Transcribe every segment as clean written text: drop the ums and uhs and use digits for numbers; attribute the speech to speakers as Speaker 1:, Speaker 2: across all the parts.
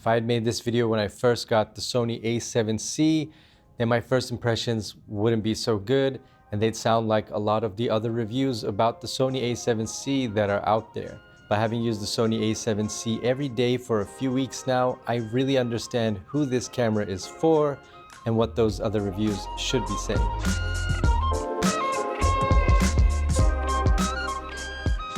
Speaker 1: If I had made this video when I first got the Sony a7C, then my first impressions wouldn't be so good and they'd sound like a lot of the other reviews about the Sony a7C that are out there. But having used the Sony a7C every day for a few weeks now, I really understand who this camera is for and what those other reviews should be saying.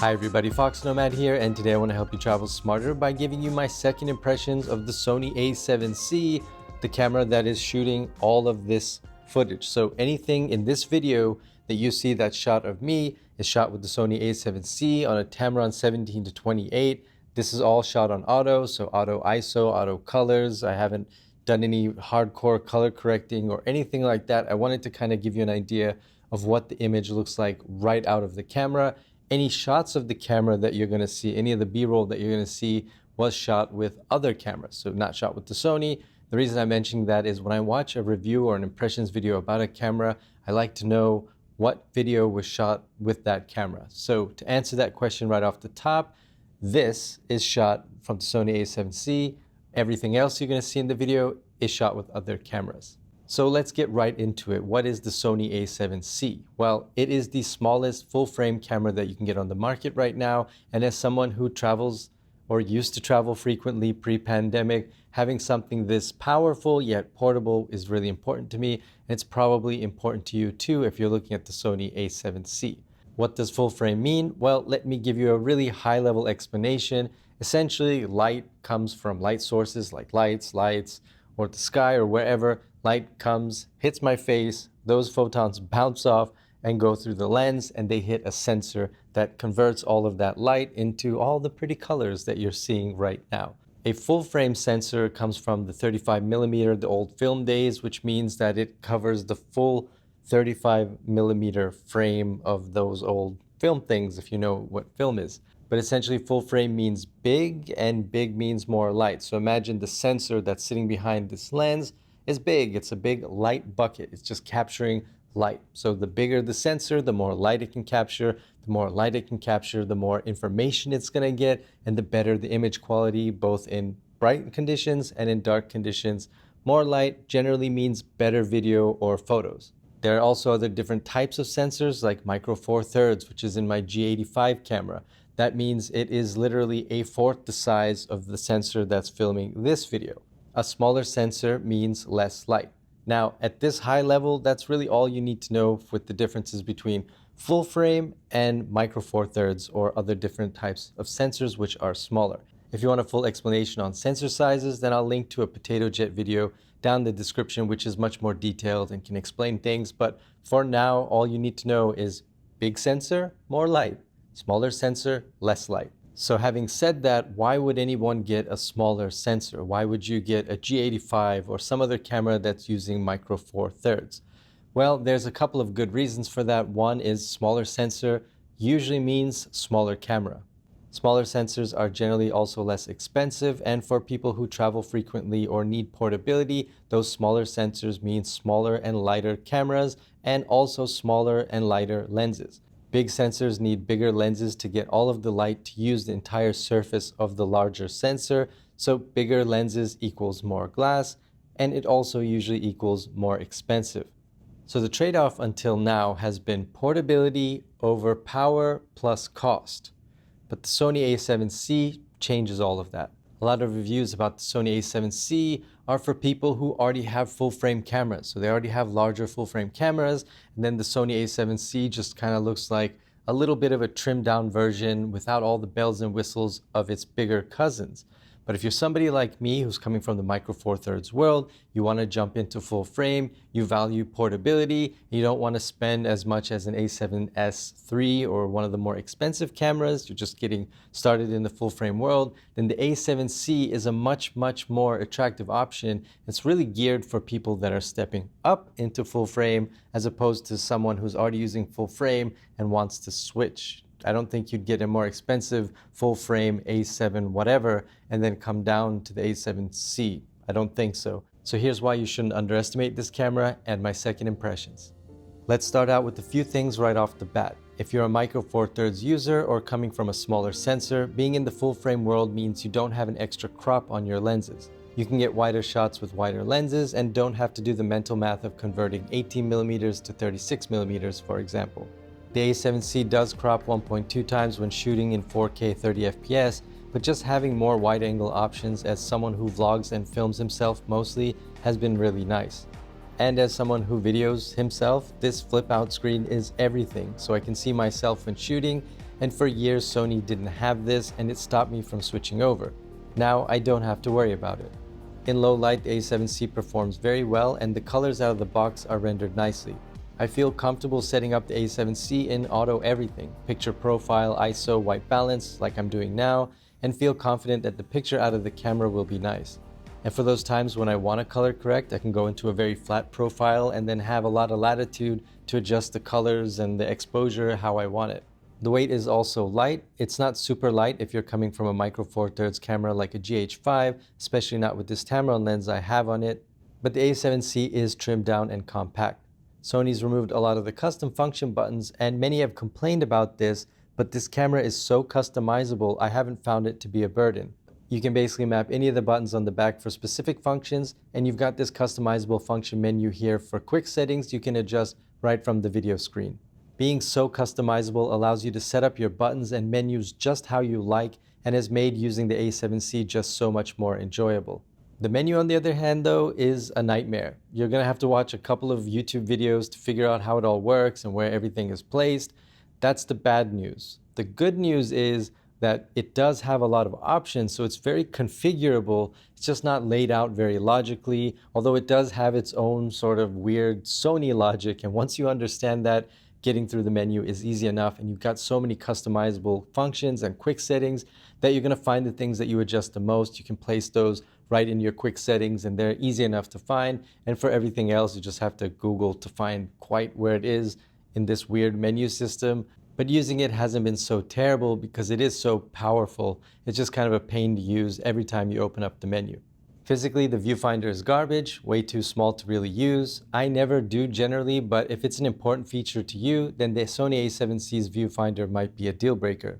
Speaker 1: Hi everybody, foXnoMad here, and today I want to help you travel smarter by giving you my second impressions of the Sony a7C, the camera that is shooting all of this footage. So anything in this video that you see that's shot of me is shot with the Sony a7C on a Tamron 17-28. This is all shot on auto, so auto ISO, auto colors. I haven't done any hardcore color correcting or anything like that. I wanted to kind of give you an idea of what the image looks like right out of the camera. Any shots of the camera that you're going to see, any of the B-roll that you're going to see was shot with other cameras, so not shot with the Sony. The reason I'm mentioning that is when I watch a review or an impressions video about a camera, I like to know what video was shot with that camera. So to answer that question right off the top, this is shot from the Sony a7C. Everything else you're going to see in the video is shot with other cameras. So let's get right into it. What is the Sony a7C? Well, it is the smallest full-frame camera that you can get on the market right now. And as someone who travels or used to travel frequently pre-pandemic, having something this powerful yet portable is really important to me. And it's probably important to you too if you're looking at the Sony a7C. What does full-frame mean? Well, let me give you a really high-level explanation. Essentially, light comes from light sources like lights, or the sky or wherever. Light comes, hits my face, those photons bounce off and go through the lens, and they hit a sensor that converts all of that light into all the pretty colors that you're seeing right now. A full frame sensor comes from the 35mm, the old film days, which means that it covers the full 35mm frame of those old film things, if you know what film is. But essentially full frame means big, and big means more light. So imagine the sensor that's sitting behind this lens is big. It's a big light bucket. It's just capturing light. So the bigger the sensor, the more light it can capture. The more light it can capture, the more information it's going to get, and the better the image quality, both in bright conditions and in dark conditions. More light generally means better video or photos. There are also other different types of sensors like micro four thirds, which is in my G85 camera. That means it is literally a fourth the size of the sensor that's filming this video. A smaller sensor means less light. Now, at this high level, that's really all you need to know with the differences between full frame and micro four thirds or other different types of sensors which are smaller. If you want a full explanation on sensor sizes, then I'll link to a potato jet video down in the description, which is much more detailed and can explain things. But for now, all you need to know is big sensor, more light. Smaller sensor, less light. So having said that, why would anyone get a smaller sensor? Why would you get a G85 or some other camera that's using micro four thirds? Well, there's a couple of good reasons for that. One is smaller sensor usually means smaller camera. Smaller sensors are generally also less expensive, and for people who travel frequently or need portability, those smaller sensors mean smaller and lighter cameras and also smaller and lighter lenses. Big sensors need bigger lenses to get all of the light to use the entire surface of the larger sensor. So bigger lenses equals more glass, and it also usually equals more expensive. So the trade-off until now has been portability over power plus cost. But the Sony a7C changes all of that. A lot of reviews about the Sony a7C are for people who already have full-frame cameras. So they already have larger full-frame cameras, and then the Sony a7C just kind of looks like a little bit of a trimmed-down version without all the bells and whistles of its bigger cousins. But if you're somebody like me who's coming from the micro four thirds world, you want to jump into full frame, you value portability, you don't want to spend as much as an A7S III or one of the more expensive cameras, you're just getting started in the full frame world, then the a7C is a much more attractive option. It's really geared for people that are stepping up into full frame as opposed to someone who's already using full frame and wants to switch. I don't think you'd get a more expensive full frame A7 whatever and then come down to the A7C. I don't think so. So here's why you shouldn't underestimate this camera and my second impressions. Let's start out with a few things right off the bat. If you're a micro four thirds user or coming from a smaller sensor, being in the full frame world means you don't have an extra crop on your lenses. You can get wider shots with wider lenses and don't have to do the mental math of converting 18mm to 36mm, for example. The A7C does crop 1.2 times when shooting in 4K 30fps, but just having more wide-angle options as someone who vlogs and films himself mostly has been really nice. And as someone who videos himself, this flip-out screen is everything, so I can see myself when shooting, and for years Sony didn't have this and it stopped me from switching over. Now I don't have to worry about it. In low light, the A7C performs very well and the colors out of the box are rendered nicely. I feel comfortable setting up the A7C in auto everything, picture profile, ISO, white balance, like I'm doing now, and feel confident that the picture out of the camera will be nice. And for those times when I want to color correct, I can go into a very flat profile and then have a lot of latitude to adjust the colors and the exposure how I want it. The weight is also light. It's not super light if you're coming from a micro four thirds camera like a GH5, especially not with this Tamron lens I have on it, but the A7C is trimmed down and compact. Sony's removed a lot of the custom function buttons, and many have complained about this, but this camera is so customizable, I haven't found it to be a burden. You can basically map any of the buttons on the back for specific functions, and you've got this customizable function menu here for quick settings you can adjust right from the video screen. Being so customizable allows you to set up your buttons and menus just how you like, and has made using the A7C just so much more enjoyable. The menu, on the other hand, though, is a nightmare. You're going to have to watch a couple of YouTube videos to figure out how it all works and where everything is placed. That's the bad news. The good news is that it does have a lot of options, so it's very configurable. It's just not laid out very logically, although it does have its own sort of weird Sony logic, and once you understand that, getting through the menu is easy enough, and you've got so many customizable functions and quick settings that you're going to find the things that you adjust the most. You can place those right in your quick settings and they're easy enough to find, and for everything else you just have to Google to find quite where it is in this weird menu system. But using it hasn't been so terrible because it is so powerful. It's just kind of a pain to use every time you open up the menu. Physically, the viewfinder is garbage, way too small to really use. I never do generally, but if it's an important feature to you, then the Sony a7C's viewfinder might be a deal breaker.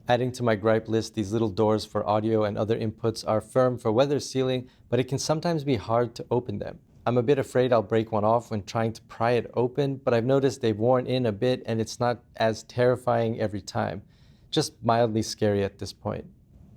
Speaker 1: Adding to my gripe list, these little doors for audio and other inputs are firm for weather sealing, but it can sometimes be hard to open them. I'm a bit afraid I'll break one off when trying to pry it open, but I've noticed they've worn in a bit and it's not as terrifying every time. Just mildly scary at this point.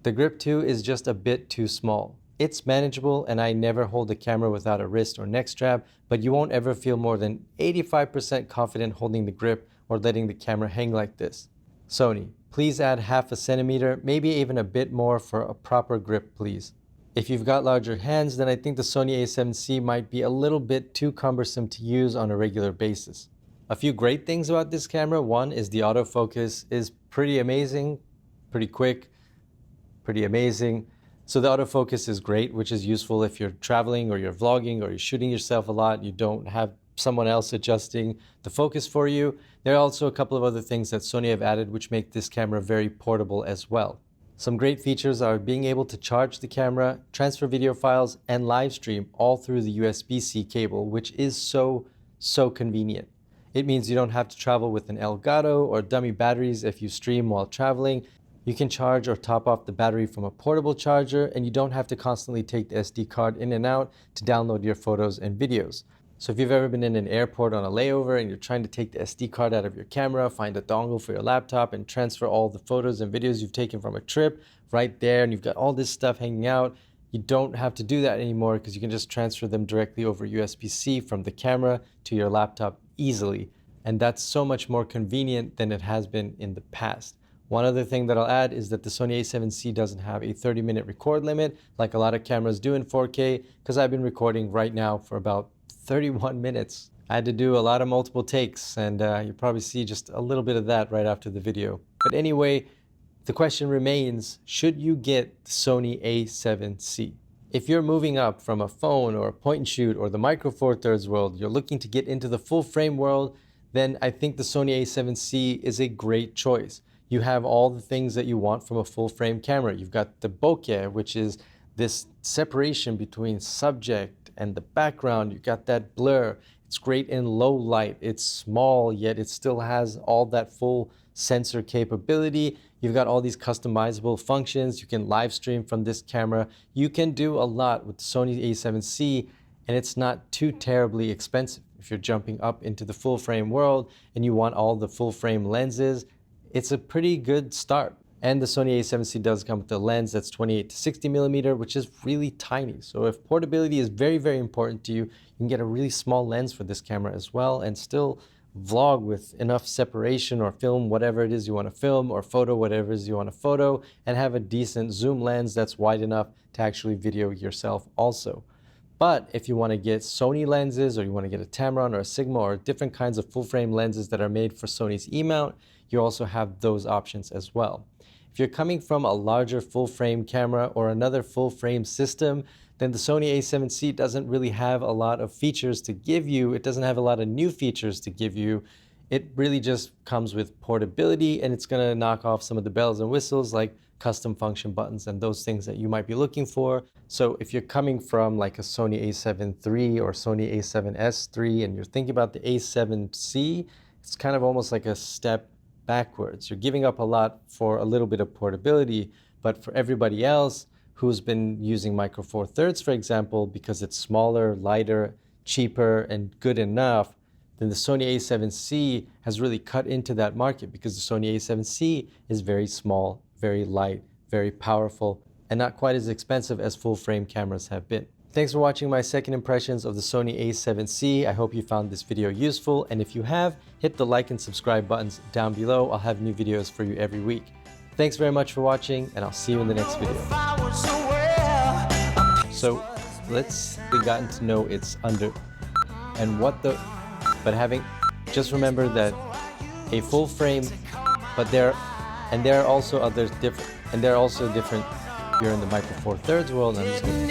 Speaker 1: The grip too is just a bit too small. It's manageable, and I never hold the camera without a wrist or neck strap, but you won't ever feel more than 85% confident holding the grip or letting the camera hang like this. Sony, please add half a centimeter, maybe even a bit more for a proper grip, please. If you've got larger hands, then I think the Sony a7C might be a little bit too cumbersome to use on a regular basis. A few great things about this camera. One is the autofocus is pretty amazing, pretty quick, pretty amazing. So the autofocus is great, which is useful if you're traveling or you're vlogging or you're shooting yourself a lot. You don't have someone else adjusting the focus for you. There are also a couple of other things that Sony have added which make this camera very portable as well. Some great features are being able to charge the camera, transfer video files, and live stream all through the USB-C cable, which is so convenient. It means you don't have to travel with an Elgato or dummy batteries if you stream while traveling. You can charge or top off the battery from a portable charger, and you don't have to constantly take the SD card in and out to download your photos and videos. So if you've ever been in an airport on a layover and you're trying to take the SD card out of your camera, find a dongle for your laptop and transfer all the photos and videos you've taken from a trip right there, and you've got all this stuff hanging out, you don't have to do that anymore because you can just transfer them directly over USB-C from the camera to your laptop easily. And that's so much more convenient than it has been in the past. One other thing that I'll add is that the Sony a7C doesn't have a 30-minute record limit like a lot of cameras do in 4K, because I've been recording right now for about 31 minutes. I had to do a lot of multiple takes, and you'll probably see just a little bit of that right after the video. But anyway, the question remains, should you get the Sony a7C? If you're moving up from a phone or a point and shoot or the micro four thirds world, you're looking to get into the full frame world, then I think the Sony a7C is a great choice. You have all the things that you want from a full frame camera. You've got the bokeh, which is this separation between subject and the background. You've got that blur. It's great in low light. It's small, yet it still has all that full sensor capability. You've got all these customizable functions. You can live stream from this camera. You can do a lot with the Sony a7C, and it's not too terribly expensive. If you're jumping up into the full frame world and you want all the full frame lenses, it's a pretty good start. And the Sony a7C does come with a lens that's 28 to 60 millimeter, which is really tiny. So if portability is very, very important to you, you can get a really small lens for this camera as well and still vlog with enough separation or film whatever it is you want to film or photo whatever it is you want to photo and have a decent zoom lens that's wide enough to actually video yourself also. But if you want to get Sony lenses or you want to get a Tamron or a Sigma or different kinds of full frame lenses that are made for Sony's E-mount, you also have those options as well. If you're coming from a larger full frame camera or another full frame system, then the Sony a7C doesn't really have a lot of features to give you. It doesn't have a lot of new features to give you. It really just comes with portability, and it's going to knock off some of the bells and whistles like custom function buttons and those things that you might be looking for. So if you're coming from like a Sony a7 III or Sony a7S III and you're thinking about the a7C, it's kind of almost like a step backwards. You're giving up a lot for a little bit of portability, but for everybody else who's been using Micro Four Thirds, for example, because it's smaller, lighter, cheaper, and good enough, then the Sony a7C has really cut into that market because the Sony a7C is very small, very light, very powerful, and not quite as expensive as full frame cameras have been. Thanks for watching my second impressions of the Sony a7C. I hope you found this video useful, and if you have, hit the like and subscribe buttons down below. I'll have new videos for you every week. Thanks very much for watching, and I'll see you in the next video. So let's be gotten to know its under and what the, but having, just remember that a full frame, but there are also others different, and there are also different. You're in the Micro Four Thirds world, and I'm just gonna